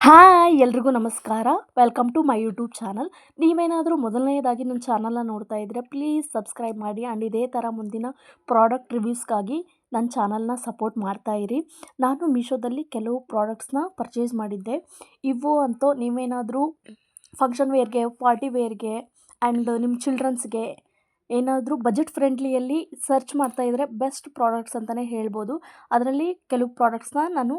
Hi ಎಲ್ರಿಗೂ ನಮಸ್ಕಾರ. Welcome to my YouTube channel. ನೀವೇನಾದರೂ ಮೊದಲನೇದಾಗಿ ನನ್ನ ಚಾನಲ್ನ ನೋಡ್ತಾ ಇದ್ದರೆ ಪ್ಲೀಸ್ ಸಬ್ಸ್ಕ್ರೈಬ್ ಮಾಡಿ ಆ್ಯಂಡ್ ಇದೇ ಥರ ಮುಂದಿನ ಪ್ರಾಡಕ್ಟ್ ರಿವ್ಯೂಸ್ಗಾಗಿ ನನ್ನ ಚಾನಲ್ನ ಸಪೋರ್ಟ್ ಮಾಡ್ತಾಯಿರಿ. ನಾನು ಮೀಶೋದಲ್ಲಿ ಕೆಲವು ಪ್ರಾಡಕ್ಟ್ಸ್ನ ಪರ್ಚೇಸ್ ಮಾಡಿದ್ದೆ. ಇವು ಅಂತೂ ನೀವೇನಾದರೂ ಫಂಕ್ಷನ್ ವೇರ್ಗೆ, ಪಾರ್ಟಿ ವೇರ್ಗೆ ಆ್ಯಂಡ್ ನಿಮ್ಮ ಚಿಲ್ಡ್ರನ್ಸ್ಗೆ ಏನಾದರೂ ಬಜೆಟ್ ಫ್ರೆಂಡ್ಲಿಯಲ್ಲಿ ಸರ್ಚ್ ಮಾಡ್ತಾಯಿದ್ರೆ ಬೆಸ್ಟ್ ಪ್ರಾಡಕ್ಟ್ಸ್ ಅಂತಲೇ ಹೇಳ್ಬೋದು. ಅದರಲ್ಲಿ ಕೆಲವು ಪ್ರಾಡಕ್ಟ್ಸ್ನ ನಾನು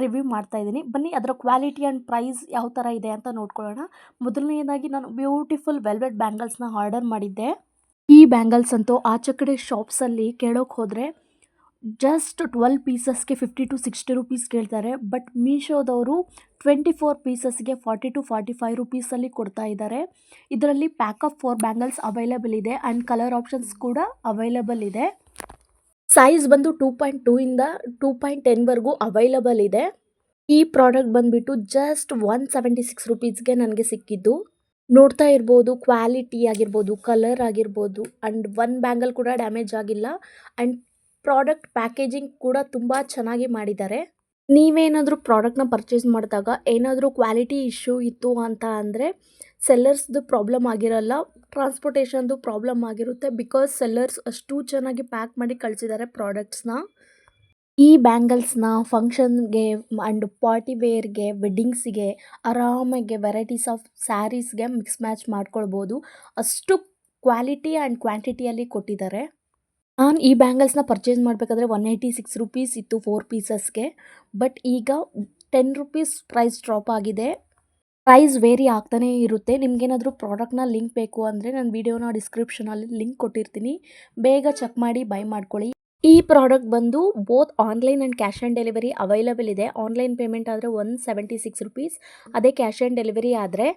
ರಿವ್ಯೂ ಮಾಡ್ತಾ ಇದ್ದೀನಿ. ಬನ್ನಿ ಅದರ ಕ್ವಾಲಿಟಿ ಆ್ಯಂಡ್ ಪ್ರೈಸ್ ಯಾವ ಥರ ಇದೆ ಅಂತ ನೋಡ್ಕೊಳ್ಳೋಣ. ಮೊದಲನೆಯದಾಗಿ ನಾನು ಬ್ಯೂಟಿಫುಲ್ ವೆಲ್ವೆಟ್ ಬ್ಯಾಂಗಲ್ಸ್ನ ಆರ್ಡರ್ ಮಾಡಿದ್ದೆ. ಈ ಬ್ಯಾಂಗಲ್ಸ್ ಅಂತೂ ಆಚೆ ಕಡೆ ಶಾಪ್ಸಲ್ಲಿ ಕೇಳೋಕೆ ಹೋದರೆ ಜಸ್ಟ್ 12 ಪೀಸಸ್ಗೆ 50 to 60 ರುಪೀಸ್ ಕೇಳ್ತಾರೆ. ಬಟ್ ಮೀಶೋದವರು 24 ಪೀಸಸ್ಗೆ 40 to 45 ರುಪೀಸಲ್ಲಿ ಕೊಡ್ತಾ ಇದ್ದಾರೆ. ಇದರಲ್ಲಿ ಪ್ಯಾಕ್ ಆಫ್ 4 ಬ್ಯಾಂಗಲ್ಸ್ ಅವೈಲೇಬಲ್ ಇದೆ ಆ್ಯಂಡ್ ಕಲರ್ ಆಪ್ಷನ್ಸ್ ಕೂಡ ಅವೈಲೇಬಲ್ ಇದೆ. ಸೈಜ್ ಬಂದು 2.2 ಇಂದ 2.10ವರೆಗೂ ಅವೈಲಬಲ್ ಇದೆ. ಈ ಪ್ರಾಡಕ್ಟ್ ಬಂದುಬಿಟ್ಟು ಜಸ್ಟ್ 176 ರುಪೀಸ್ಗೆ ನನಗೆ ಸಿಕ್ಕಿದ್ದು. ನೋಡ್ತಾ ಇರ್ಬೋದು, ಕ್ವಾಲಿಟಿ ಆಗಿರ್ಬೋದು, ಕಲರ್ ಆಗಿರ್ಬೋದು ಆ್ಯಂಡ್ ಒನ್ ಬ್ಯಾಂಗಲ್ ಕೂಡ ಡ್ಯಾಮೇಜ್ ಆಗಿಲ್ಲ ಆ್ಯಂಡ್ ಪ್ರಾಡಕ್ಟ್ ಪ್ಯಾಕೇಜಿಂಗ್ ಕೂಡ ತುಂಬ ಚೆನ್ನಾಗಿ ಮಾಡಿದ್ದಾರೆ. ನೀವೇನಾದರೂ ಪ್ರಾಡಕ್ಟ್ನ ಪರ್ಚೇಸ್ ಮಾಡಿದಾಗ ಏನಾದರೂ ಕ್ವಾಲಿಟಿ ಇಶ್ಯೂ ಇತ್ತು ಅಂತ ಅಂದರೆ ಸೆಲ್ಲರ್ಸ್ದು ಪ್ರಾಬ್ಲಮ್ ಆಗಿರಲ್ಲ, ಟ್ರಾನ್ಸ್ಪೋರ್ಟೇಷನ್ದು ಪ್ರಾಬ್ಲಮ್ ಆಗಿರುತ್ತೆ. ಬಿಕಾಸ್ ಸೆಲ್ಲರ್ಸ್ ಅಷ್ಟು ಚೆನ್ನಾಗಿ ಪ್ಯಾಕ್ ಮಾಡಿ ಕಳಿಸಿದ್ದಾರೆ ಪ್ರಾಡಕ್ಟ್ಸ್ನ. ಈ ಬ್ಯಾಂಗಲ್ಸ್ನ ಫಂಕ್ಷನ್ಗೆ ಆ್ಯಂಡ್ ಪಾರ್ಟಿ ವೇರ್ಗೆ, ವೆಡ್ಡಿಂಗ್ಸಿಗೆ ಆರಾಮಾಗಿ ವೆರೈಟೀಸ್ ಆಫ್ ಸ್ಯಾರೀಸ್ಗೆ ಮಿಕ್ಸ್ ಮ್ಯಾಚ್ ಮಾಡ್ಕೊಳ್ಬೋದು. ಅಷ್ಟು ಕ್ವಾಲಿಟಿ ಆ್ಯಂಡ್ ಕ್ವಾಂಟಿಟಿಯಲ್ಲಿ ಕೊಟ್ಟಿದ್ದಾರೆ. ನಾನು ಈ ಬ್ಯಾಂಗಲ್ಸ್ನ ಪರ್ಚೇಸ್ ಮಾಡಬೇಕಾದ್ರೆ 186 ರುಪೀಸ್ ಇತ್ತು 4 ಪೀಸಸ್ಗೆ. ಬಟ್ ಈಗ 10 ರುಪೀಸ್ ಪ್ರೈಸ್ ಡ್ರಾಪ್ ಆಗಿದೆ. ಪ್ರೈಸ್ ವೇರಿ ಆಗ್ತಾನೇ ಇರುತ್ತೆ. ನಿಮಗೇನಾದರೂ ಪ್ರಾಡಕ್ಟ್ನ ಲಿಂಕ್ ಬೇಕು ಅಂದರೆ ನಾನು ವಿಡಿಯೋನ ಡಿಸ್ಕ್ರಿಪ್ಷನಲ್ಲಿ ಲಿಂಕ್ ಕೊಟ್ಟಿರ್ತೀನಿ, ಬೇಗ ಚೆಕ್ ಮಾಡಿ ಬೈ ಮಾಡ್ಕೊಳ್ಳಿ. ಈ ಪ್ರಾಡಕ್ಟ್ ಬಂದು both online and cash on delivery available ಇದೆ. ಆನ್ಲೈನ್ ಪೇಮೆಂಟ್ ಆದರೆ 176 ರುಪೀಸ್, ಅದೇ ಕ್ಯಾಶ್ ಆನ್ ಡೆಲಿವರಿ ಆದರೆ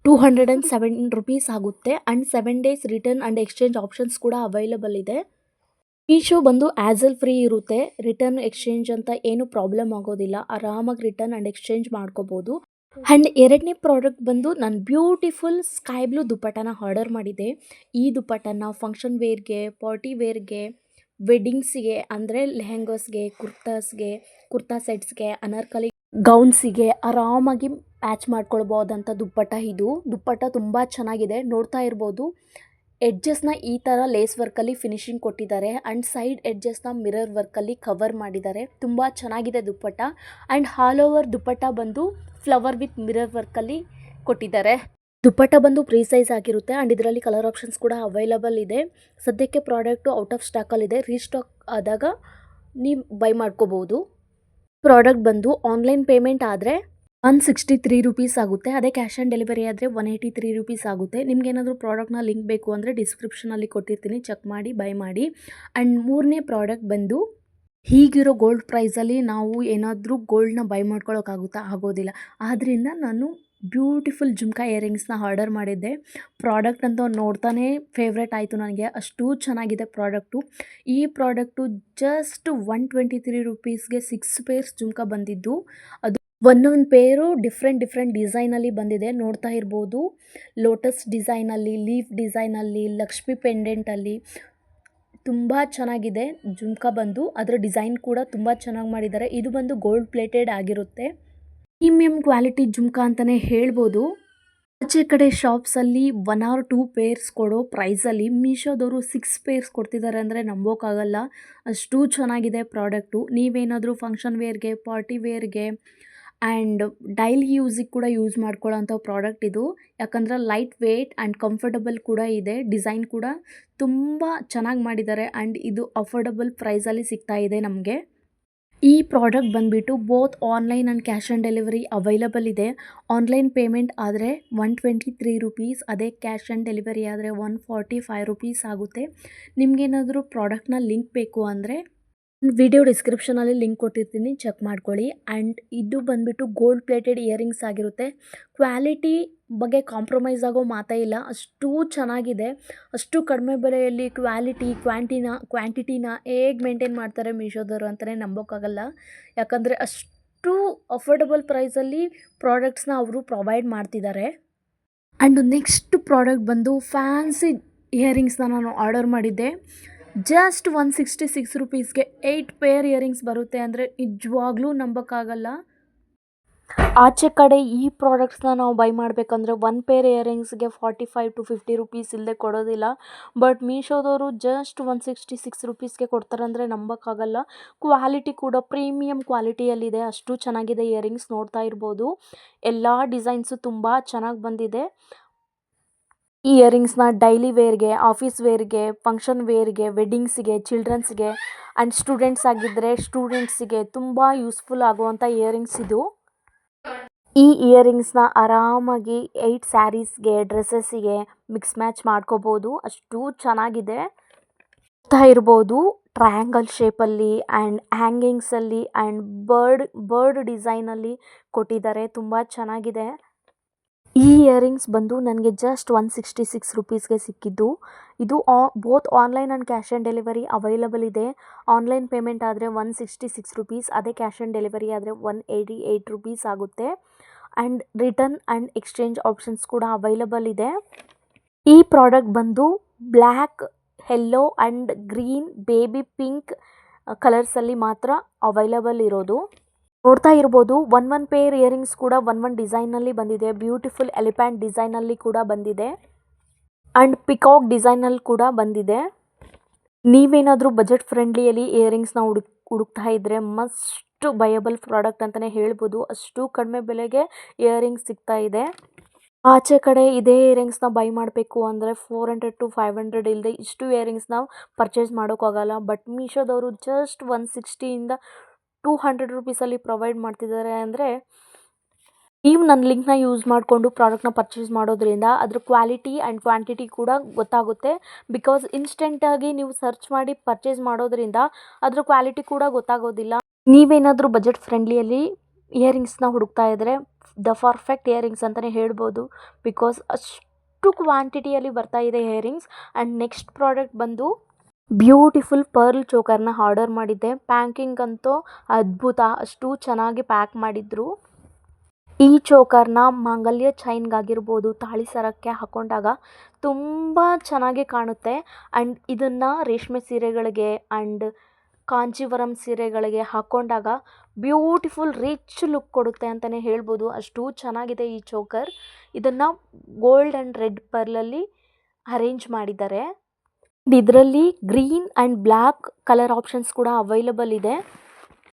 207 ರುಪೀಸ್ ಆಗುತ್ತೆ and 7 days return and exchange options ಕೂಡ ಅವೈಲೇಬಲ್ ಇದೆ. ಮೀಶೋ ಬಂದು ಆ್ಯಸಲ್ ಫ್ರೀ ಇರುತ್ತೆ. ರಿಟರ್ನ್ ಎಕ್ಸ್ಚೇಂಜ್ ಅಂತ ಏನು ಪ್ರಾಬ್ಲಮ್ ಆಗೋದಿಲ್ಲ, ಆರಾಮಾಗಿ ರಿಟರ್ನ್ ಆ್ಯಂಡ್ ಎಕ್ಸ್ಚೇಂಜ್ ಮಾಡ್ಕೋಬೋದು. ಆ್ಯಂಡ್ ಎರಡನೇ ಪ್ರಾಡಕ್ಟ್ ಬಂದು ನಾನು ಬ್ಯೂಟಿಫುಲ್ ಸ್ಕೈ ಬ್ಲೂ ದುಪ್ಪಟ್ಟನ ಆರ್ಡರ್ ಮಾಡಿದ್ದೆ. ಈ ದುಪ್ಪಟ್ಟನ ಫಂಕ್ಷನ್ ವೇರ್ಗೆ, ಪಾರ್ಟಿ ವೇರ್ಗೆ, ವೆಡ್ಡಿಂಗ್ಸಿಗೆ ಅಂದರೆ ಲೆಹೆಂಗಾಸ್ಗೆ, ಕುರ್ತಾ ಸೆಟ್ಸ್ಗೆ, ಅನಾರ್ಕಲಿ ಗೌನ್ಸಿಗೆ ಆರಾಮಾಗಿ ಪ್ಯಾಚ್ ಮಾಡ್ಕೊಳ್ಬೋದಂಥ ದುಪ್ಪಟ್ಟ ಇದು. ದುಪ್ಪಟ್ಟ ತುಂಬ ಚೆನ್ನಾಗಿದೆ. ನೋಡ್ತಾ ಇರ್ಬೋದು, ಎಡ್ಜಸ್ನ ಈ ಥರ ಲೇಸ್ ವರ್ಕಲ್ಲಿ ಫಿನಿಶಿಂಗ್ ಕೊಟ್ಟಿದ್ದಾರೆ ಆ್ಯಂಡ್ ಸೈಡ್ ಎಡ್ಜಸ್ನ ಮಿರರ್ ವರ್ಕಲ್ಲಿ ಕವರ್ ಮಾಡಿದ್ದಾರೆ. ತುಂಬ ಚೆನ್ನಾಗಿದೆ ದುಪ್ಪಟ್ಟ ಆ್ಯಂಡ್ ಆಲ್ ಓವರ್ ದುಪ್ಪಟ್ಟ ಬಂದು ಫ್ಲವರ್ ವಿತ್ ಮಿರರ್ ವರ್ಕಲ್ಲಿ ಕೊಟ್ಟಿದ್ದಾರೆ. ದುಪ್ಪಟ್ಟ ಬಂದು ಪ್ರೀ ಸೈಜ್ ಆಗಿರುತ್ತೆ ಆ್ಯಂಡ್ ಇದರಲ್ಲಿ ಕಲರ್ ಆಪ್ಷನ್ಸ್ ಕೂಡ ಅವೈಲಬಲ್ ಇದೆ. ಸದ್ಯಕ್ಕೆ ಪ್ರಾಡಕ್ಟು ಔಟ್ ಆಫ್ ಸ್ಟಾಕಲ್ಲಿದೆ. ರೀಸ್ಟಾಕ್ ಆದಾಗ ನೀವು ಬೈ ಮಾಡ್ಕೋಬೋದು. ಪ್ರಾಡಕ್ಟ್ ಬಂದು ಆನ್ಲೈನ್ ಪೇಮೆಂಟ್ ಆದರೆ 163 ರುಪೀಸ್ ಆಗುತ್ತೆ, ಅದೇ ಕ್ಯಾಶ್ ಆನ್ ಡೆಲಿವರಿ ಆದರೆ 183 ರುಪೀಸ್ ಆಗುತ್ತೆ. ನಿಮ್ಗೇನಾದರೂ ಪ್ರಾಡಕ್ಟ್ನ ಲಿಂಕ್ ಬೇಕು ಅಂದರೆ ಡಿಸ್ಕ್ರಿಪ್ಷನಲ್ಲಿ ಕೊಟ್ಟಿರ್ತೀನಿ, ಚೆಕ್ ಮಾಡಿ ಬೈ ಮಾಡಿ. ಆ್ಯಂಡ್ ಮೂರನೇ ಪ್ರಾಡಕ್ಟ್ ಬಂದು ಹೀಗಿರೋ ಗೋಲ್ಡ್ ಪ್ರೈಸಲ್ಲಿ ನಾವು ಏನಾದರೂ ಗೋಲ್ಡ್ನ ಬೈ ಮಾಡ್ಕೊಳ್ಳೋಕ್ಕಾಗುತ್ತಾ? ಆಗೋದಿಲ್ಲ. ಆದ್ದರಿಂದ ನಾನು ಬ್ಯೂಟಿಫುಲ್ ಜುಮ್ಕಾ ಇಯರಿಂಗ್ಸ್ನ ಆರ್ಡರ್ ಮಾಡಿದ್ದೆ. ಪ್ರಾಡಕ್ಟ್ ಅಂತ ನೋಡ್ತಾನೆ ಫೇವ್ರೇಟ್ ಆಯಿತು ನನಗೆ, ಅಷ್ಟು ಚೆನ್ನಾಗಿದೆ ಪ್ರಾಡಕ್ಟು. ಈ ಪ್ರಾಡಕ್ಟು ಜಸ್ಟ್ 123 ರುಪೀಸ್ಗೆ 6 ಪೇರ್ಸ್ ಜುಮ್ಕಾ ಬಂದಿದ್ದು. ಅದು ಒಂದೊಂದು ಪೇರು ಡಿಫ್ರೆಂಟ್ ಡಿಸೈನಲ್ಲಿ ಬಂದಿದೆ. ನೋಡ್ತಾ ಇರ್ಬೋದು, ಲೋಟಸ್ ಡಿಸೈನಲ್ಲಿ, ಲೀಫ್ ಡಿಸೈನಲ್ಲಿ, ಲಕ್ಷ್ಮಿ ಪೆಂಡೆಂಟಲ್ಲಿ ತುಂಬ ಚೆನ್ನಾಗಿದೆ ಜುಮ್ಕಾ ಬಂದು. ಅದರ ಡಿಸೈನ್ ಕೂಡ ತುಂಬ ಚೆನ್ನಾಗಿ ಮಾಡಿದ್ದಾರೆ. ಇದು ಬಂದು ಗೋಲ್ಡ್ ಪ್ಲೇಟೆಡ್ ಆಗಿರುತ್ತೆ. ಪ್ರೀಮಿಯಂ ಕ್ವಾಲಿಟಿ ಜುಮ್ಕಾ ಅಂತಲೇ ಹೇಳ್ಬೋದು. ಆಚೆ ಕಡೆ ಶಾಪ್ಸಲ್ಲಿ 1 or 2 ಪೇರ್ಸ್ ಕೊಡೋ ಪ್ರೈಸಲ್ಲಿ ಮೀಶೋದವರು 6 ಪೇರ್ಸ್ ಕೊಡ್ತಿದ್ದಾರೆ ಅಂದರೆ ನಂಬೋಕ್ಕಾಗಲ್ಲ. ಅಷ್ಟು ಚೆನ್ನಾಗಿದೆ ಪ್ರಾಡಕ್ಟು. ನೀವೇನಾದರೂ ಫಂಕ್ಷನ್ ವೇರ್ಗೆ, ಪಾರ್ಟಿ ವೇರ್ಗೆ ಆ್ಯಂಡ್ ಡೈಲಿ ಯೂಸಿಗೆ ಕೂಡ ಯೂಸ್ ಮಾಡ್ಕೊಳ್ಳೋಂಥ ಪ್ರಾಡಕ್ಟ್ ಇದು. ಯಾಕಂದರೆ ಲೈಟ್ ವೇಟ್ ಆ್ಯಂಡ್ ಕಂಫರ್ಟಬಲ್ ಕೂಡ ಇದೆ. ಡಿಸೈನ್ ಕೂಡ ತುಂಬ ಚೆನ್ನಾಗಿ ಮಾಡಿದ್ದಾರೆ ಆ್ಯಂಡ್ ಇದು ಅಫೋರ್ಡಬಲ್ ಪ್ರೈಸಲ್ಲಿ ಸಿಗ್ತಾ ಇದೆ ನಮಗೆ. ಈ ಪ್ರಾಡಕ್ಟ್ ಬಂದುಬಿಟ್ಟು both online and cash on delivery available ಇದೆ. ಆನ್ಲೈನ್ ಪೇಮೆಂಟ್ ಆದರೆ 123 ರುಪೀಸ್, ಅದೇ ಕ್ಯಾಶ್ ಆನ್ ಡೆಲಿವರಿ ಆದರೆ 145 ರುಪೀಸ್ ಆಗುತ್ತೆ. ನಿಮಗೇನಾದರೂ ಪ್ರಾಡಕ್ಟ್ನ ಲಿಂಕ್ ಬೇಕು ಅಂದರೆ ವಿಡಿಯೋ ಡಿಸ್ಕ್ರಿಪ್ಷನಲ್ಲಿ ಲಿಂಕ್ ಕೊಟ್ಟಿರ್ತೀನಿ, ಚೆಕ್ ಮಾಡ್ಕೊಳ್ಳಿ. ಆ್ಯಂಡ್ ಇದು ಬಂದುಬಿಟ್ಟು ಗೋಲ್ಡ್ ಪ್ಲೇಟೆಡ್ ಇಯರಿಂಗ್ಸ್ ಆಗಿರುತ್ತೆ. ಕ್ವಾಲಿಟಿ ಬಗ್ಗೆ ಕಾಂಪ್ರಮೈಸ್ ಆಗೋ ಮಾತೇ ಇಲ್ಲ, ಅಷ್ಟು ಚೆನ್ನಾಗಿದೆ. ಅಷ್ಟು ಕಡಿಮೆ ಬೆಲೆಯಲ್ಲಿ ಕ್ವಾಂಟಿಟಿನ ಹೇಗೆ ಮೇಂಟೈನ್ ಮಾಡ್ತಾರೆ ಮೀಶೋದವರು ಅಂತಲೇ ನಂಬೋಕ್ಕಾಗಲ್ಲ. ಯಾಕಂದರೆ ಅಷ್ಟು ಅಫೋರ್ಡಬಲ್ ಪ್ರೈಸಲ್ಲಿ ಪ್ರಾಡಕ್ಟ್ಸ್ನ ಅವರು ಪ್ರೊವೈಡ್ ಮಾಡ್ತಿದ್ದಾರೆ. ಆ್ಯಂಡ್ ನೆಕ್ಸ್ಟ್ ಪ್ರಾಡಕ್ಟ್ ಬಂದು ಫ್ಯಾನ್ಸಿ ಇಯರಿಂಗ್ಸ್ನ ನಾನು ಆರ್ಡರ್ ಮಾಡಿದ್ದೆ. ಜಸ್ಟ್ 166 ರುಪೀಸ್ಗೆ 8 ಪೇರ್ ಇಯರಿಂಗ್ಸ್ ಬರುತ್ತೆ ಅಂದರೆ ನಿಜವಾಗ್ಲೂ ನಂಬೋಕ್ಕಾಗಲ್ಲ. ಆಚೆ ಕಡೆ ಈ ಪ್ರಾಡಕ್ಟ್ಸ್ನ ನಾವು ಬೈ ಮಾಡಬೇಕಂದ್ರೆ ಒನ್ ಪೇರ್ ಇಯರಿಂಗ್ಸ್ಗೆ 45 to 50 ರುಪೀಸ್ ಇಲ್ಲದೆ ಕೊಡೋದಿಲ್ಲ. ಬಟ್ ಮೀಶೋದವರು ಜಸ್ಟ್ 166 ರುಪೀಸ್ಗೆ ಕೊಡ್ತಾರಂದರೆ ನಂಬೋಕ್ಕಾಗಲ್ಲ. ಕ್ವಾಲಿಟಿ ಕೂಡ ಪ್ರೀಮಿಯಂ ಕ್ವಾಲಿಟಿಯಲ್ಲಿದೆ, ಅಷ್ಟು ಚೆನ್ನಾಗಿದೆ ಇಯರಿಂಗ್ಸ್. ನೋಡ್ತಾ ಇರ್ಬೋದು, ಎಲ್ಲ ಡಿಸೈನ್ಸು ತುಂಬ ಚೆನ್ನಾಗಿ ಬಂದಿದೆ. ಈ ಇಯರಿಂಗ್ಸ್ನ ಡೈಲಿ ವೇರ್ಗೆ, ಆಫೀಸ್ ವೇರ್ಗೆ, ಫಂಕ್ಷನ್ ವೇರ್ಗೆ, ವೆಡ್ಡಿಂಗ್ಸ್ಗೆ, ಚಿಲ್ಡ್ರನ್ಸ್ಗೆ ಆ್ಯಂಡ್ ಸ್ಟೂಡೆಂಟ್ಸ್ ಆಗಿದ್ದರೆ ಸ್ಟೂಡೆಂಟ್ಸಿಗೆ ತುಂಬ ಯೂಸ್ಫುಲ್ ಆಗುವಂಥ ಇಯರಿಂಗ್ಸ್ ಇದು. ಈ ಇಯರಿಂಗ್ಸ್ನ ಆರಾಮಾಗಿ 8 ಸ್ಯಾರೀಸ್ಗೆ, ಡ್ರೆಸ್ಸಸ್ಸಿಗೆ ಮಿಕ್ಸ್ ಮ್ಯಾಚ್ ಮಾಡ್ಕೋಬೋದು, ಅಷ್ಟು ಚೆನ್ನಾಗಿದೆ. ನೋಡ್ತಾ ಇರ್ಬೋದು, ಟ್ರಯಾಂಗಲ್ ಶೇಪಲ್ಲಿ ಆ್ಯಂಡ್ ಹ್ಯಾಂಗಿಂಗ್ಸಲ್ಲಿ ಆ್ಯಂಡ್ ಬರ್ಡ್ ಡಿಸೈನಲ್ಲಿ ಕೊಟ್ಟಿದ್ದಾರೆ, ತುಂಬ ಚೆನ್ನಾಗಿದೆ. ಈ ಇಯರಿಂಗ್ಸ್ ಬಂದು ನನಗೆ ಜಸ್ಟ್ 166 ರುಪೀಸ್ಗೆ ಸಿಕ್ಕಿದ್ದು. ಇದು both online and cash on delivery available ಇದೆ. ಆನ್ಲೈನ್ ಪೇಮೆಂಟ್ ಆದರೆ 166 ರುಪೀಸ್, ಅದೇ ಕ್ಯಾಶ್ ಆನ್ ಡೆಲಿವರಿ ಆದರೆ 188 ರುಪೀಸ್ ಆಗುತ್ತೆ. And return and exchange options ಕೂಡ ಅವೈಲಬಲ್ ಇದೆ. ಈ ಪ್ರಾಡಕ್ಟ್ ಬಂದು black, yellow and green, baby pink ಕಲರ್ಸಲ್ಲಿ ಮಾತ್ರ ಅವೈಲಬಲ್ ಇರೋದು. ನೋಡ್ತಾ ಇರ್ಬೋದು, ಒನ್ ಪೇರ್ ಇಯರಿಂಗ್ಸ್ ಕೂಡ ಒನ್ ಡಿಸೈನಲ್ಲಿ ಬಂದಿದೆ. ಬ್ಯೂಟಿಫುಲ್ ಎಲಿಫೆಂಟ್ ಡಿಸೈನಲ್ಲಿ ಕೂಡ ಬಂದಿದೆ ಆ್ಯಂಡ್ ಪಿಕಾಕ್ ಡಿಸೈನಲ್ಲಿ ಕೂಡ ಬಂದಿದೆ. ನೀವೇನಾದರೂ ಬಜೆಟ್ ಫ್ರೆಂಡ್ಲಿಯಲ್ಲಿ ಇಯರಿಂಗ್ಸ್ನ ಹುಡುಕ್ತಾ ಇದ್ದರೆ ಮಸ್ಟ್ ಬಯಬಲ್ ಪ್ರಾಡಕ್ಟ್ ಅಂತಲೇ ಹೇಳ್ಬೋದು. ಅಷ್ಟು ಕಡಿಮೆ ಬೆಲೆಗೆ ಇಯರಿಂಗ್ಸ್ ಸಿಗ್ತಾ ಇದೆ. ಆಚೆ ಕಡೆ ಇದೇ ಇಯರಿಂಗ್ಸ್ನ ಬೈ ಮಾಡಬೇಕು ಅಂದರೆ 400 to 500 ಇಲ್ಲದೆ ಇಷ್ಟು ಇಯರಿಂಗ್ಸ್ನ ಪರ್ಚೇಸ್ ಮಾಡೋಕ್ಕಾಗಲ್ಲ. ಬಟ್ ಮೀಶೋದವರು ಜಸ್ಟ್ 160ಇಂದ 200 ರುಪೀಸಲ್ಲಿ ಪ್ರೊವೈಡ್ ಮಾಡ್ತಿದ್ದಾರೆ. ಅಂದರೆ ನೀವು ನನ್ನ ಲಿಂಕ್ನ ಯೂಸ್ ಮಾಡಿಕೊಂಡು ಪ್ರಾಡಕ್ಟ್ನ ಪರ್ಚೇಸ್ ಮಾಡೋದ್ರಿಂದ ಅದ್ರ ಕ್ವಾಲಿಟಿ ಆ್ಯಂಡ್ ಕ್ವಾಂಟಿಟಿ ಕೂಡ ಗೊತ್ತಾಗುತ್ತೆ. ಬಿಕಾಸ್ ಇನ್ಸ್ಟೆಂಟಾಗಿ ನೀವು ಸರ್ಚ್ ಮಾಡಿ ಪರ್ಚೇಸ್ ಮಾಡೋದ್ರಿಂದ ಅದ್ರ ಕ್ವಾಲಿಟಿ ಕೂಡ ಗೊತ್ತಾಗೋದಿಲ್ಲ. ನೀವೇನಾದರೂ ಬಜೆಟ್ ಫ್ರೆಂಡ್ಲಿಯಲ್ಲಿ ಇಯರಿಂಗ್ಸ್ನ ಹುಡುಕ್ತಾ ಇದ್ದರೆ ದ ಪರ್ಫೆಕ್ಟ್ ಇಯರಿಂಗ್ಸ್ ಅಂತಲೇ ಹೇಳ್ಬೋದು. ಬಿಕಾಸ್ ಅಷ್ಟು ಕ್ವಾಂಟಿಟಿಯಲ್ಲಿ ಬರ್ತಾ ಇದೆ ಇಯರಿಂಗ್ಸ್. ಆ್ಯಂಡ್ ನೆಕ್ಸ್ಟ್ ಪ್ರಾಡಕ್ಟ್ ಬಂದು ಬ್ಯೂಟಿಫುಲ್ ಪರ್ಲ್ ಚೋಕರ್ನ ಆರ್ಡರ್ ಮಾಡಿದ್ದೆ. ಪ್ಯಾಕಿಂಗ್ ಅಂತೂ ಅದ್ಭುತ, ಅಷ್ಟು ಚೆನ್ನಾಗಿ ಪ್ಯಾಕ್ ಮಾಡಿದ್ರು. ಈ ಚೋಕರ್ನ ಮಾಂಗಲ್ಯ ಚೈನ್ಗಾಗಿರ್ಬೋದು, ತಾಳಿ ಸರಕ್ಕೆ ಹಾಕ್ಕೊಂಡಾಗ ತುಂಬ ಚೆನ್ನಾಗಿ ಕಾಣುತ್ತೆ. ಆ್ಯಂಡ್ ಇದನ್ನು ರೇಷ್ಮೆ ಸೀರೆಗಳಿಗೆ ಆ್ಯಂಡ್ ಕಾಂಚೀವರಂ ಸೀರೆಗಳಿಗೆ ಹಾಕ್ಕೊಂಡಾಗ ಬ್ಯೂಟಿಫುಲ್ ರಿಚ್ ಲುಕ್ ಕೊಡುತ್ತೆ ಅಂತಲೇ ಹೇಳ್ಬೋದು. ಅಷ್ಟು ಚೆನ್ನಾಗಿದೆ ಈ ಚೋಕರ್. ಇದನ್ನು ಗೋಲ್ಡ್ ಆ್ಯಂಡ್ ರೆಡ್ ಪರ್ಲಲ್ಲಿ ಅರೇಂಜ್ ಮಾಡಿದ್ದಾರೆ. ಇದರಲ್ಲಿ green and black colour options ಕೂಡ ಅವೈಲಬಲ್ ಇದೆ.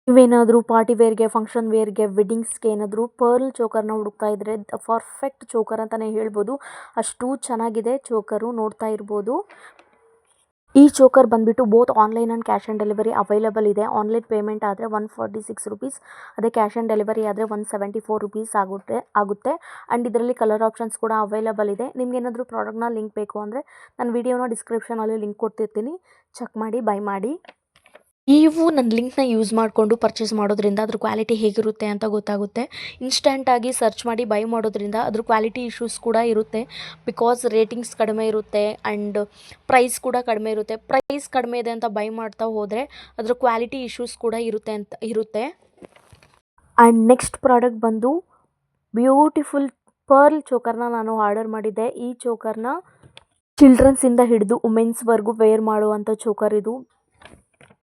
ನೀವೇನಾದರೂ ಪಾರ್ಟಿ ವೇರ್ಗೆ, ಫಂಕ್ಷನ್ ವೇರ್ಗೆ, ವೆಡ್ಡಿಂಗ್ಸ್ಗೆ ಏನಾದರೂ ಪರ್ಲ್ ಚೋಕರ್ನ ಹುಡುಕ್ತಾ ಇದ್ದರೆ ದ ಪರ್ಫೆಕ್ಟ್ ಚೋಕರ್ ಅಂತಲೇ ಹೇಳ್ಬೋದು. ಅಷ್ಟು ಚೆನ್ನಾಗಿದೆ ಚೋಕರು, ನೋಡ್ತಾ ಇರ್ಬೋದು. ಈ ಚೋಕರ್ ಬಂದುಬಿಟ್ಟು both online and cash on delivery available ಇದೆ. ಆನ್ಲೈನ್ ಪೇಮೆಂಟ್ ಆದರೆ 146 ರುಪೀಸ್, ಅದೇ ಕ್ಯಾಶ್ ಆನ್ ಡೆಲಿವರಿ ಆದರೆ 174 ರುಪೀಸ್ ಆಗುತ್ತೆ. ಆ್ಯಂಡ್ ಇದರಲ್ಲಿ ಕಲರ್ ಆಪ್ಷನ್ಸ್ ಕೂಡ ಅವೈಲಬಲ್ ಇದೆ. ನಿಮ್ಗೇನಾದರೂ ಪ್ರಾಡಕ್ಟ್ನ ಲಿಂಕ್ ಬೇಕು ಅಂದರೆ ನಾನು ವಿಡಿಯೋನ ಡಿಸ್ಕ್ರಿಪ್ಷನಲ್ಲಿ ಲಿಂಕ್ ಕೊಡ್ತಿರ್ತೀನಿ, ಚೆಕ್ ಮಾಡಿ ಬೈ ಮಾಡಿ. ನೀವು ನನ್ನ ಲಿಂಕ್ನ ಯೂಸ್ ಮಾಡಿಕೊಂಡು ಪರ್ಚೇಸ್ ಮಾಡೋದ್ರಿಂದ ಅದ್ರ ಕ್ವಾಲಿಟಿ ಹೇಗಿರುತ್ತೆ ಅಂತ ಗೊತ್ತಾಗುತ್ತೆ. ಇನ್ಸ್ಟೆಂಟಾಗಿ ಸರ್ಚ್ ಮಾಡಿ ಬೈ ಮಾಡೋದ್ರಿಂದ ಅದ್ರ ಕ್ವಾಲಿಟಿ ಇಶ್ಯೂಸ್ ಕೂಡ ಇರುತ್ತೆ. ಬಿಕಾಸ್ ರೇಟಿಂಗ್ಸ್ ಕಡಿಮೆ ಇರುತ್ತೆ ಆ್ಯಂಡ್ ಪ್ರೈಸ್ ಕೂಡ ಕಡಿಮೆ ಇರುತ್ತೆ. ಪ್ರೈಸ್ ಕಡಿಮೆ ಇದೆ ಅಂತ ಬೈ ಮಾಡ್ತಾ ಹೋದರೆ ಅದ್ರ ಕ್ವಾಲಿಟಿ ಇಶ್ಯೂಸ್ ಕೂಡ ಇರುತ್ತೆ. ಆ್ಯಂಡ್ ನೆಕ್ಸ್ಟ್ ಪ್ರಾಡಕ್ಟ್ ಬಂದು ಬ್ಯೂಟಿಫುಲ್ ಪರ್ಲ್ ಚೋಕರ್ನ ನಾನು ಆರ್ಡರ್ ಮಾಡಿದ್ದೆ. ಈ ಚೋಕರ್ನ ಚಿಲ್ಡ್ರನ್ಸಿಂದ ಹಿಡಿದು ವುಮೆನ್ಸ್ವರೆಗೂ ವೇರ್ ಮಾಡುವಂಥ ಚೋಕರ್ ಇದು.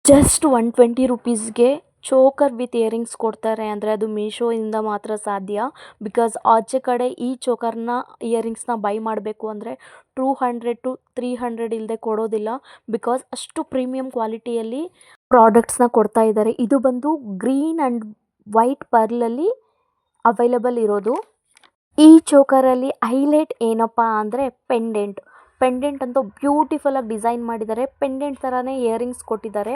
ಜಸ್ಟ್ 120 ರುಪೀಸ್ಗೆ ಚೋಕರ್ ವಿತ್ ಇಯರಿಂಗ್ಸ್ ಕೊಡ್ತಾರೆ ಅಂದರೆ ಅದು ಮೀಶೋಯಿಂದ ಮಾತ್ರ ಸಾಧ್ಯ. ಬಿಕಾಸ್ ಆಚೆ ಕಡೆ ಈ ಚೋಕರ್ನ ಇಯರಿಂಗ್ಸ್ನ ಬೈ ಮಾಡಬೇಕು ಅಂದರೆ 200 to 300 ಇಲ್ಲದೆ ಕೊಡೋದಿಲ್ಲ. ಬಿಕಾಸ್ ಅಷ್ಟು ಪ್ರೀಮಿಯಂ ಕ್ವಾಲಿಟಿಯಲ್ಲಿ ಪ್ರಾಡಕ್ಟ್ಸ್ನ ಕೊಡ್ತಾ ಇದ್ದಾರೆ. ಇದು ಬಂದು ಗ್ರೀನ್ ಆ್ಯಂಡ್ ವೈಟ್ ಪರ್ಲಲ್ಲಿ ಅವೈಲಬಲ್ ಇರೋದು. ಈ ಚೋಕರಲ್ಲಿ ಹೈಲೈಟ್ ಏನಪ್ಪ ಅಂದರೆ ಪೆಂಡೆಂಟ್ ಅಂತೂ ಬ್ಯೂಟಿಫುಲ್ಲಾಗಿ ಡಿಸೈನ್ ಮಾಡಿದ್ದಾರೆ. ಪೆಂಡೆಂಟ್ ಥರನೇ ಇಯರಿಂಗ್ಸ್ ಕೊಟ್ಟಿದ್ದಾರೆ.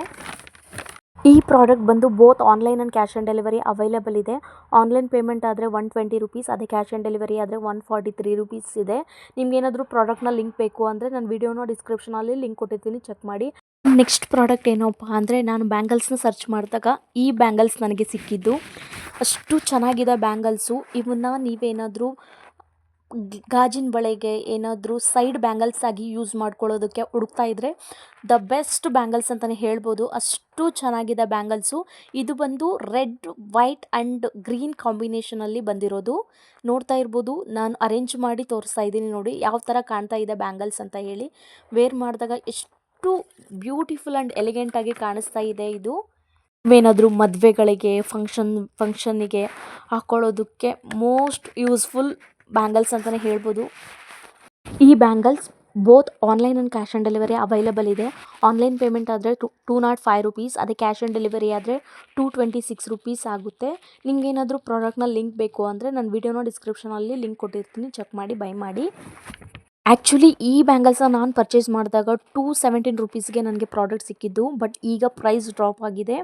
ಈ ಪ್ರಾಡಕ್ಟ್ ಬಂದು both online and cash on delivery available ಇದೆ. ಆನ್ಲೈನ್ ಪೇಮೆಂಟ್ ಆದರೆ 120 ರುಪೀಸ್, ಅದೇ ಕ್ಯಾಶ್ ಆನ್ ಡೆಲಿವರಿ ಆದರೆ 143 ರುಪೀಸ್ ಇದೆ. ನಿಮ್ಗೇನಾದರೂ ಪ್ರಾಡಕ್ಟ್ನ ಲಿಂಕ್ ಬೇಕು ಅಂದರೆ ನಾನು ವಿಡಿಯೋನ ಡಿಸ್ಕ್ರಿಪ್ಷನಲ್ಲಿ ಲಿಂಕ್ ಕೊಟ್ಟಿರ್ತೀನಿ, ಚೆಕ್ ಮಾಡಿ. ನೆಕ್ಸ್ಟ್ ಪ್ರಾಡಕ್ಟ್ ಏನಪ್ಪ ಅಂದರೆ ನಾನು ಬ್ಯಾಂಗಲ್ಸ್ನ ಸರ್ಚ್ ಮಾಡಿದಾಗ ಈ ಬ್ಯಾಂಗಲ್ಸ್ ನನಗೆ ಸಿಕ್ಕಿದ್ದು. ಅಷ್ಟು ಚೆನ್ನಾಗಿದೆ ಬ್ಯಾಂಗಲ್ಸು. ಇವನ್ನ ನೀವೇನಾದರೂ ಗಾಜಿನ ಬಳೆಗೆ ಏನಾದರೂ ಸೈಡ್ ಬ್ಯಾಂಗಲ್ಸ್ ಆಗಿ ಯೂಸ್ ಮಾಡ್ಕೊಳ್ಳೋದಕ್ಕೆ ಹುಡುಕ್ತಾ ಇದ್ದರೆ ದ ಬೆಸ್ಟ್ ಬ್ಯಾಂಗಲ್ಸ್ ಅಂತಲೇ ಹೇಳ್ಬೋದು. ಅಷ್ಟು ಚೆನ್ನಾಗಿದೆ ಬ್ಯಾಂಗಲ್ಸು. ಇದು ಬಂದು ರೆಡ್, ವೈಟ್ ಆ್ಯಂಡ್ ಗ್ರೀನ್ ಕಾಂಬಿನೇಷನಲ್ಲಿ ಬಂದಿರೋದು. ನೋಡ್ತಾ ಇರ್ಬೋದು, ನಾನು ಅರೇಂಜ್ ಮಾಡಿ ತೋರಿಸ್ತಾ ಇದ್ದೀನಿ ನೋಡಿ ಯಾವ ಥರ ಕಾಣ್ತಾ ಇದೆ ಬ್ಯಾಂಗಲ್ಸ್ ಅಂತ ಹೇಳಿ. ವೇರ್ ಮಾಡಿದಾಗ ಎಷ್ಟು ಬ್ಯೂಟಿಫುಲ್ ಆ್ಯಂಡ್ ಎಲಿಗೆಂಟಾಗಿ ಕಾಣಿಸ್ತಾ ಇದೆ ಇದು. ಏನಾದರೂ ಮದುವೆಗಳಿಗೆ ಫಂಕ್ಷನ್ನಿಗೆ ಹಾಕ್ಕೊಳ್ಳೋದಕ್ಕೆ ಮೋಸ್ಟ್ ಯೂಸ್ಫುಲ್ ಬ್ಯಾಂಗಲ್ಸ್ ಅಂತಲೇ ಹೇಳ್ಬೋದು. ಈ bangles both online and cash on delivery available ಇದೆ. ಆನ್ಲೈನ್ ಪೇಮೆಂಟ್ ಆದರೆ 205 ರುಪೀಸ್, ಅದೇ ಕ್ಯಾಶ್ ಆನ್ ಡೆಲಿವರಿ ಆದರೆ 226 ರುಪೀಸ್ ಆಗುತ್ತೆ. ನಿಮಗೇನಾದರೂ ಪ್ರಾಡಕ್ಟ್ನ ಲಿಂಕ್ ಬೇಕು ಅಂದರೆ ನಾನು ವಿಡಿಯೋನ ಡಿಸ್ಕ್ರಿಪ್ಷನಲ್ಲಿ ಲಿಂಕ್ ಕೊಟ್ಟಿರ್ತೀನಿ, ಚೆಕ್ ಮಾಡಿ ಬೈ ಮಾಡಿ. ಆ್ಯಕ್ಚುಲಿ ಈ ಬ್ಯಾಂಗಲ್ಸ್ನ ನಾನು ಪರ್ಚೇಸ್ ಮಾಡಿದಾಗ 217 ರುಪೀಸ್ಗೆ ನನಗೆ ಪ್ರಾಡಕ್ಟ್ ಸಿಕ್ಕಿದ್ದು. ಬಟ್ ಈಗ ಪ್ರೈಸ್ ಡ್ರಾಪ್ ಆಗಿದೆ.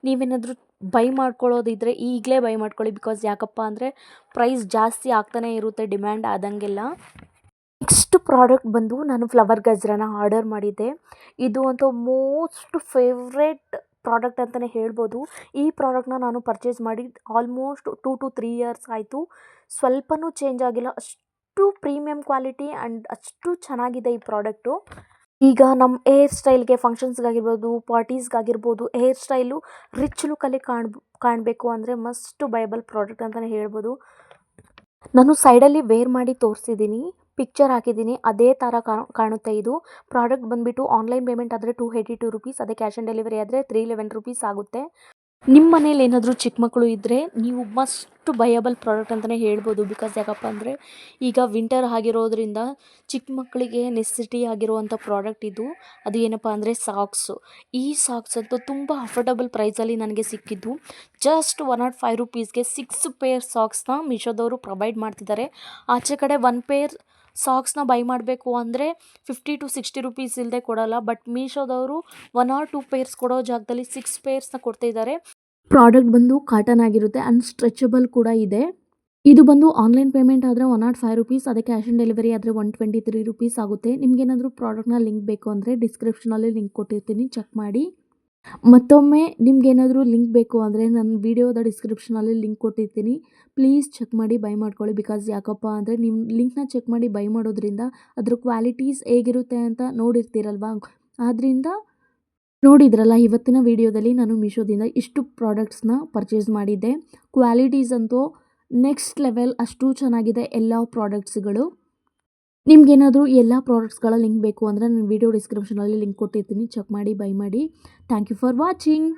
ನೀವೇನಾದರೂ ಬೈ ಮಾಡ್ಕೊಳ್ಳೋದಿದ್ದರೆ ಈಗಲೇ ಬೈ ಮಾಡ್ಕೊಳ್ಳಿ. ಬಿಕಾಸ್ ಯಾಕಪ್ಪ ಅಂದರೆ ಪ್ರೈಸ್ ಜಾಸ್ತಿ ಆಗ್ತಾನೇ ಇರುತ್ತೆ ಡಿಮ್ಯಾಂಡ್ ಆದಂಗೆಲ್ಲ. ನೆಕ್ಸ್ಟ್ ಪ್ರಾಡಕ್ಟ್ ಬಂದು ನಾನು ಫ್ಲವರ್ ಗಜ್ರಾನ ಆರ್ಡರ್ ಮಾಡಿದ್ದೆ. ಇದು ಅಂತೂ ಮೋಸ್ಟ್ ಫೇವ್ರೇಟ್ ಪ್ರಾಡಕ್ಟ್ ಅಂತಲೇ ಹೇಳ್ಬೋದು. ಈ ಪ್ರಾಡಕ್ಟ್ನ ನಾನು ಪರ್ಚೇಸ್ ಮಾಡಿ ಆಲ್ಮೋಸ್ಟ್ 2 to 3 ಇಯರ್ಸ್ ಆಯಿತು. ಸ್ವಲ್ಪನೂ ಚೇಂಜ್ ಆಗಿಲ್ಲ. ಅಷ್ಟು ಪ್ರೀಮಿಯಂ ಕ್ವಾಲಿಟಿ ಆ್ಯಂಡ್ ಅಷ್ಟು ಚೆನ್ನಾಗಿದೆ ಈ ಪ್ರಾಡಕ್ಟು. ಈಗ ನಮ್ಮ ಹೇರ್ ಸ್ಟೈಲ್ಗೆ ಫಂಕ್ಷನ್ಸ್ಗಾಗಿರ್ಬೋದು, ಪಾರ್ಟೀಸ್ಗಾಗಿರ್ಬೋದು, ಹೇರ್ ಸ್ಟೈಲು ರಿಚ್ ಲುಕ್ಕಲ್ಲಿ ಕಾಣಬೇಕು ಅಂದರೆ ಮಸ್ಟ್ ಬಯಬಲ್ ಪ್ರಾಡಕ್ಟ್ ಅಂತಲೇ ಹೇಳ್ಬೋದು. ನಾನು ಸೈಡಲ್ಲಿ ವೇರ್ ಮಾಡಿ ತೋರಿಸಿದ್ದೀನಿ, ಪಿಕ್ಚರ್ ಹಾಕಿದ್ದೀನಿ, ಅದೇ ಥರ ಕಾಣುತ್ತೆ ಇದು. ಪ್ರಾಡಕ್ಟ್ ಬಂದುಬಿಟ್ಟು ಆನ್ಲೈನ್ ಪೇಮೆಂಟ್ ಆದರೆ 282 ರುಪೀಸ್, ಅದೇ ಕ್ಯಾಶ್ ಆನ್ ಡೆಲಿವರಿ ಆದರೆ 311 ರುಪೀಸ್ ಆಗುತ್ತೆ. ನಿಮ್ಮ ಮನೇಲಿ ಏನಾದರೂ ಚಿಕ್ಕ ಮಕ್ಕಳು ಇದ್ದರೆ ನೀವು ಮಸ್ಟ್ ಬಯಬಲ್ ಪ್ರಾಡಕ್ಟ್ ಅಂತಲೇ ಹೇಳ್ಬೋದು. ಬಿಕಾಸ್ ಯಾಕಪ್ಪ ಅಂದರೆ ಈಗ ವಿಂಟರ್ ಆಗಿರೋದ್ರಿಂದ ಚಿಕ್ಕ ಮಕ್ಕಳಿಗೆ ನೆಸೆಸಿಟಿ ಆಗಿರುವಂಥ ಪ್ರಾಡಕ್ಟ್ ಇದು. ಅದು ಏನಪ್ಪ ಅಂದರೆ ಸಾಕ್ಸು. ಈ ಸಾಕ್ಸ್ ಅಂತೂ ತುಂಬ ಅಫೋರ್ಡಬಲ್ ಪ್ರೈಸಲ್ಲಿ ನನಗೆ ಸಿಕ್ಕಿದ್ದು. ಜಸ್ಟ್ 105 ರುಪೀಸ್ಗೆ 6 ಪೇರ್ ಸಾಕ್ಸ್ನ ಮೀಶೋದವರು ಪ್ರೊವೈಡ್ ಮಾಡ್ತಿದ್ದಾರೆ. ಆಚೆ ಕಡೆ 1 ಪೇರ್ ಸಾಕ್ಸ್ನ ಬೈ ಮಾಡಬೇಕು ಅಂದರೆ 50 to 60 ರುಪೀಸ್ ಇಲ್ಲದೆ ಕೊಡೋಲ್ಲ. ಬಟ್ ಮೀಶೋದವರು 1 or 2 ಪೇರ್ಸ್ ಕೊಡೋ ಜಾಗದಲ್ಲಿ 6 ಪೇರ್ಸ್ನ ಕೊಡ್ತಿದ್ದಾರೆ. ಪ್ರಾಡಕ್ಟ್ ಬಂದು ಕಾಟನ್ ಆಗಿರುತ್ತೆ ಆ್ಯಂಡ್ ಸ್ಟ್ರೆಚಬಲ್ ಕೂಡ ಇದೆ. ಇದು ಬಂದು ಆನ್ಲೈನ್ ಪೇಮೆಂಟ್ ಆದರೆ 105 ರುಪೀಸ್, ಅದೇ ಕ್ಯಾಶ್ ಆನ್ ಡೆಲಿವರಿ ಆದರೆ 123 ರುಪೀಸ್ ಆಗುತ್ತೆ. ನಿಮಗೇನಾದರೂ ಪ್ರಾಡಕ್ಟ್ನ ಲಿಂಕ್ ಬೇಕು ಅಂದರೆ ಡಿಸ್ಕ್ರಿಪ್ಷನಲ್ಲಿ ಲಿಂಕ್ ಕೊಟ್ಟಿರ್ತೀನಿ, ಚೆಕ್ ಮಾಡಿ. ಮತ್ತೊಮ್ಮೆ ನಿಮಗೇನಾದರೂ ಲಿಂಕ್ ಬೇಕು ಅಂದರೆ ನನ್ನ ವಿಡಿಯೋದ ಡಿಸ್ಕ್ರಿಪ್ಷನಲ್ಲಿ ಲಿಂಕ್ ಕೊಟ್ಟಿರ್ತೀನಿ, ಪ್ಲೀಸ್ ಚೆಕ್ ಮಾಡಿ ಬೈ ಮಾಡ್ಕೊಳ್ಳಿ. ಬಿಕಾಸ್ ಯಾಕಪ್ಪ ಅಂದರೆ ನಿಮ್ಮ ಲಿಂಕ್ನ ಚೆಕ್ ಮಾಡಿ ಬೈ ಮಾಡೋದ್ರಿಂದ ಅದ್ರ ಕ್ವಾಲಿಟೀಸ್ ಹೇಗಿರುತ್ತೆ ಅಂತ ನೋಡಿರ್ತೀರಲ್ವಾ. ಆದ್ದರಿಂದ ನೋಡಿದ್ರಲ್ಲ, ಇವತ್ತಿನ ವಿಡಿಯೋದಲ್ಲಿ ನಾನು ಮೀಶೋದಿಂದ ಇಷ್ಟು ಪ್ರಾಡಕ್ಟ್ಸ್ನ ಪರ್ಚೇಸ್ ಮಾಡಿದ್ದೆ. ಕ್ವಾಲಿಟೀಸ್ ಅಂತೂ ನೆಕ್ಸ್ಟ್ ಲೆವೆಲ್, ಅಷ್ಟು ಚೆನ್ನಾಗಿದೆ ಎಲ್ಲ ಪ್ರಾಡಕ್ಟ್ಸ್ಗಳು. ನಿಮಗೇನಾದರೂ ಎಲ್ಲ ಪ್ರಾಡಕ್ಟ್ಸ್ಗಳ ಲಿಂಕ್ ಬೇಕು ಅಂದರೆ ನಾನು ವಿಡಿಯೋ ಡಿಸ್ಕ್ರಿಪ್ಷನಲ್ಲಿ ಲಿಂಕ್ ಕೊಟ್ಟಿರ್ತೀನಿ, ಚೆಕ್ ಮಾಡಿ ಬೈ ಮಾಡಿ. Thank you for watching.